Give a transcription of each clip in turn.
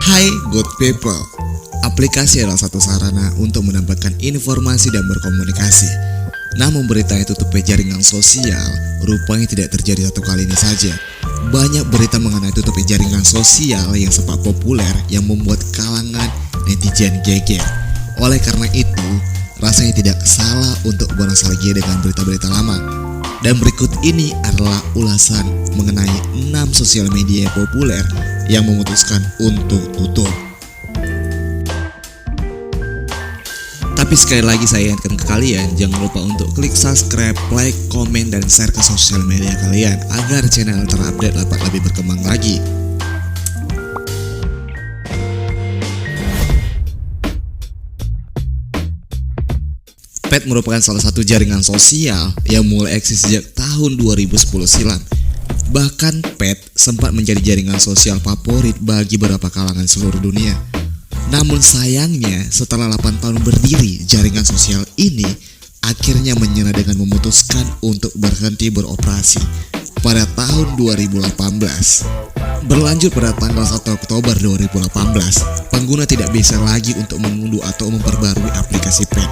Hai good people, aplikasi adalah satu sarana untuk mendapatkan informasi dan berkomunikasi. Namun berita yang tutup jaringan sosial rupanya tidak terjadi satu kali ini saja. Banyak berita mengenai tutup jaringan sosial yang sempat populer yang membuat kalangan netizen geger. Oleh karena itu, rasanya tidak salah untuk bernostalgia dengan berita-berita lama. Dan berikut ini adalah ulasan mengenai 6 sosial media yang populer yang memutuskan untuk tutup. Tapi sekali lagi saya ingatkan ke kalian, jangan lupa untuk klik subscribe, like, komen, dan share ke sosial media kalian agar channel terupdate dapat lebih berkembang lagi. Pet merupakan salah satu jaringan sosial yang mulai eksis sejak tahun 2010 silam. Bahkan Pet sempat menjadi jaringan sosial favorit bagi beberapa kalangan seluruh dunia. Namun sayangnya setelah 8 tahun berdiri, jaringan sosial ini akhirnya menyerah dengan memutuskan untuk berhenti beroperasi pada tahun 2018. Berlanjut pada tanggal 1 Oktober 2018, pengguna tidak bisa lagi untuk mengunduh atau memperbarui aplikasi Pet,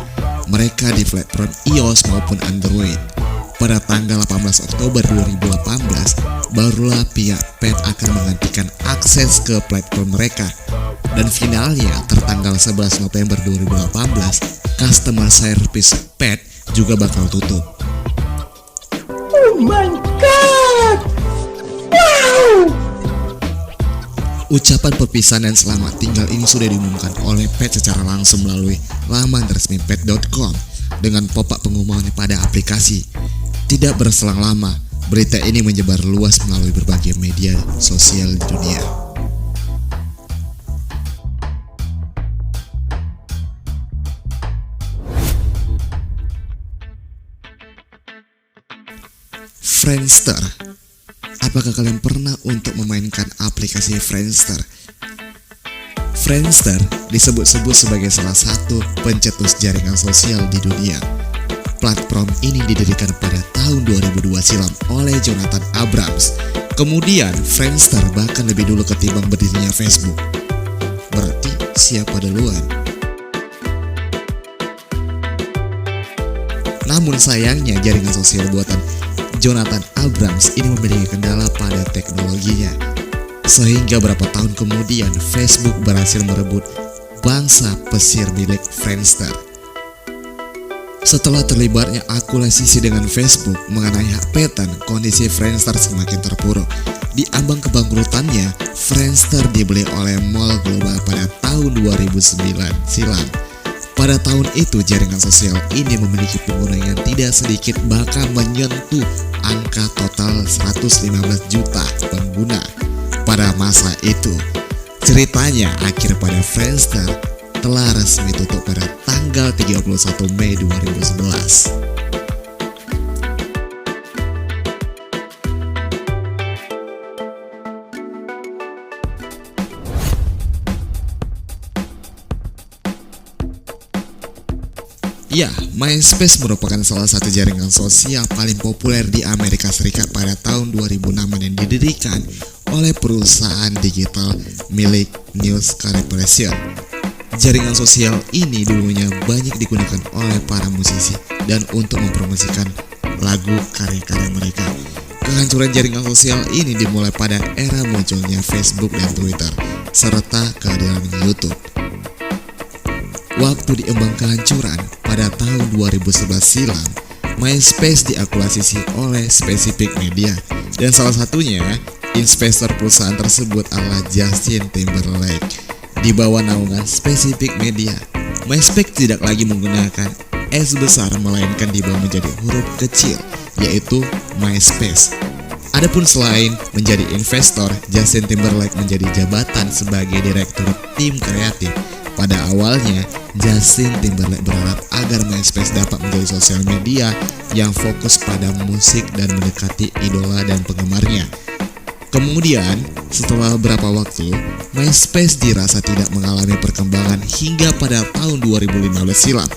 mereka di platform iOS maupun Android. Pada tanggal 18 Oktober 2018, barulah pihak Pet akan menghentikan akses ke platform mereka. Dan finalnya, tertanggal 11 November 2018, customer service Pet juga bakal tutup. Oh my god! Wow! Ucapan perpisahan dan selamat tinggal ini sudah diumumkan oleh Pet secara langsung melalui laman resmi pet.com dengan pop-up pengumuman pada aplikasi. Tidak berselang lama, berita ini menyebar luas melalui berbagai media sosial di dunia. Friendster. Apakah kalian pernah untuk memainkan aplikasi Friendster? Friendster disebut-sebut sebagai salah satu pencetus jaringan sosial di dunia. Platform ini didirikan pada tahun 2002 silam oleh Jonathan Abrams. Kemudian Friendster bahkan lebih dulu ketimbang berdirinya Facebook. Berarti siapa duluan? Namun sayangnya jaringan sosial buatan Jonathan Abrams ini memiliki kendala pada teknologinya. Sehingga beberapa tahun kemudian Facebook berhasil merebut bangsa pesir milik Friendster. Setelah terlibatnya akuisisi dengan Facebook mengenai hak patent, kondisi Friendster semakin terpuruk. Di ambang kebangkrutannya, Friendster dibeli oleh Mall Global pada tahun 2009 silam. Pada tahun itu, jaringan sosial ini memiliki pengguna yang tidak sedikit, bahkan menyentuh angka total 115 juta pengguna pada masa itu. Ceritanya akhir pada Friendster telah resmi tutup pada tanggal 31 Mei 2011. Ya, MySpace merupakan salah satu jaringan sosial paling populer di Amerika Serikat pada tahun 2006 yang didirikan oleh perusahaan digital milik News Corporation. Jaringan sosial ini dulunya banyak digunakan oleh para musisi dan untuk mempromosikan lagu karya-karya mereka. Kehancuran jaringan sosial ini dimulai pada era munculnya Facebook dan Twitter, serta kehadiran YouTube. Waktu diembang kehancuran pada tahun 2011 silam, MySpace diakuisisi oleh Specific Media, dan salah satunya investor perusahaan tersebut adalah Justin Timberlake. Di bawah naungan Specific Media, MySpace tidak lagi menggunakan S besar melainkan dibawa menjadi huruf kecil, yaitu MySpace. Adapun selain menjadi investor, Justin Timberlake menjadi jabatan sebagai direktur tim kreatif. Pada awalnya, Justin Timberlake berharap agar MySpace dapat menjadi sosial media yang fokus pada musik dan mendekati idola dan penggemarnya. Kemudian, setelah beberapa waktu, MySpace dirasa tidak mengalami perkembangan hingga pada tahun 2015 silam,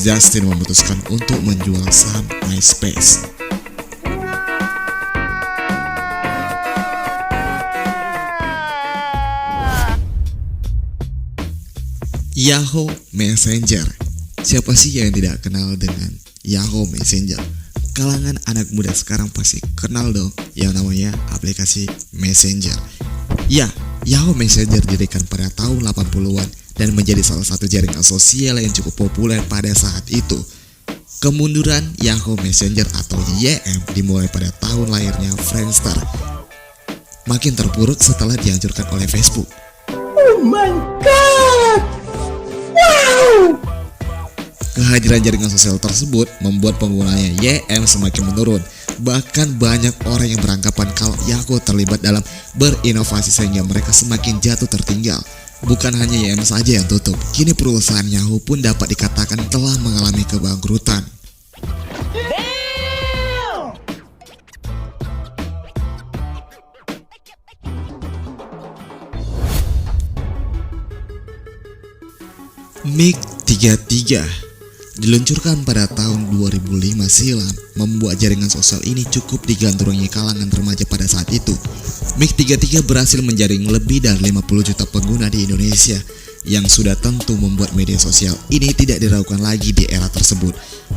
Justin memutuskan untuk menjual saham MySpace. Yahoo Messenger. Siapa sih yang tidak kenal dengan Yahoo Messenger? Kalangan anak muda sekarang pasti kenal dong yang namanya aplikasi Messenger. Ya, Yahoo Messenger didirikan pada tahun 80-an dan menjadi salah satu jaringan sosial yang cukup populer pada saat itu. Kemunduran Yahoo Messenger atau YM dimulai pada tahun lahirnya Friendster. Makin terpuruk setelah dihancurkan oleh Facebook. Oh my god! Wow! Kehadiran jaringan sosial tersebut membuat penggunanya YM semakin menurun. Bahkan banyak orang yang beranggapan kalau Yahoo terlibat dalam berinovasi sehingga mereka semakin jatuh tertinggal. Bukan hanya YM saja yang tutup, kini perusahaan Yahoo pun dapat dikatakan telah mengalami kebangkrutan. MiG-33 diluncurkan pada tahun 2005 silam, membuat jaringan sosial ini cukup digandrungi kalangan remaja pada saat itu. MiG-33 berhasil menjaring lebih dari 50 juta pengguna di Indonesia, yang sudah tentu membuat media sosial ini tidak diragukan lagi di era tersebut.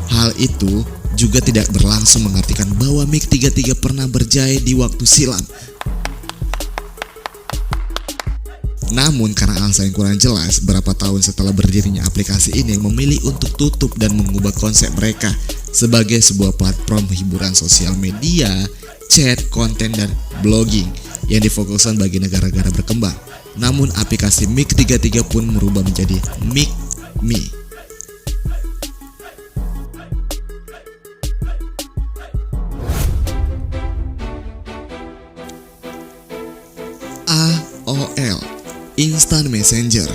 Hal itu juga tidak berlangsung mengartikan bahwa MiG-33 pernah berjaya di waktu silam. Namun karena alasan yang kurang jelas, beberapa tahun setelah berdirinya aplikasi ini memilih untuk tutup dan mengubah konsep mereka sebagai sebuah platform hiburan sosial media, chat, konten, dan blogging yang difokuskan bagi negara-negara berkembang. Namun aplikasi MiG-33 pun merubah menjadi MiG-Me. AOL Instant Messenger.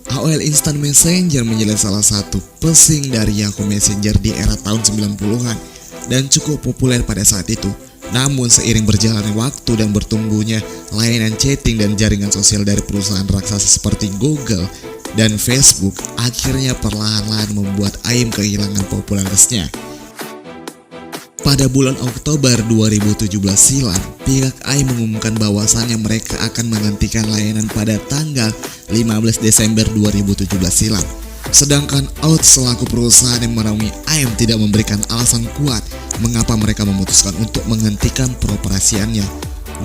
AOL Instant Messenger menjadi salah satu pesaing dari Yahoo Messenger di era tahun 90-an dan cukup populer pada saat itu. Namun seiring berjalannya waktu dan bertumbuhnya layanan chatting dan jaringan sosial dari perusahaan raksasa seperti Google dan Facebook, akhirnya perlahan-lahan membuat AIM kehilangan popularitasnya. Pada bulan Oktober 2017 silam, pihak AIM mengumumkan bahwasannya mereka akan menghentikan layanan pada tanggal 15 Desember 2017 silam. Sedangkan Out selaku perusahaan yang menaungi AIM tidak memberikan alasan kuat mengapa mereka memutuskan untuk menghentikan peroperasiannya.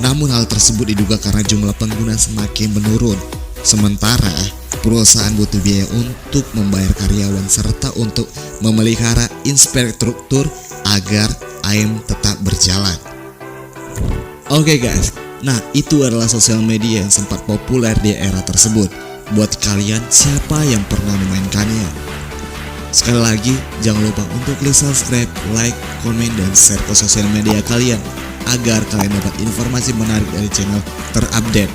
Namun hal tersebut diduga karena jumlah pengguna semakin menurun. Sementara perusahaan butuh biaya untuk membayar karyawan serta untuk memelihara infrastruktur agar AIM tetap berjalan. Oke guys, nah itu adalah sosial media yang sempat populer di era tersebut. Buat kalian, siapa yang pernah memainkannya? Sekali lagi, jangan lupa untuk klik subscribe, like, komen, dan share ke sosial media kalian agar kalian dapat informasi menarik dari channel terupdate.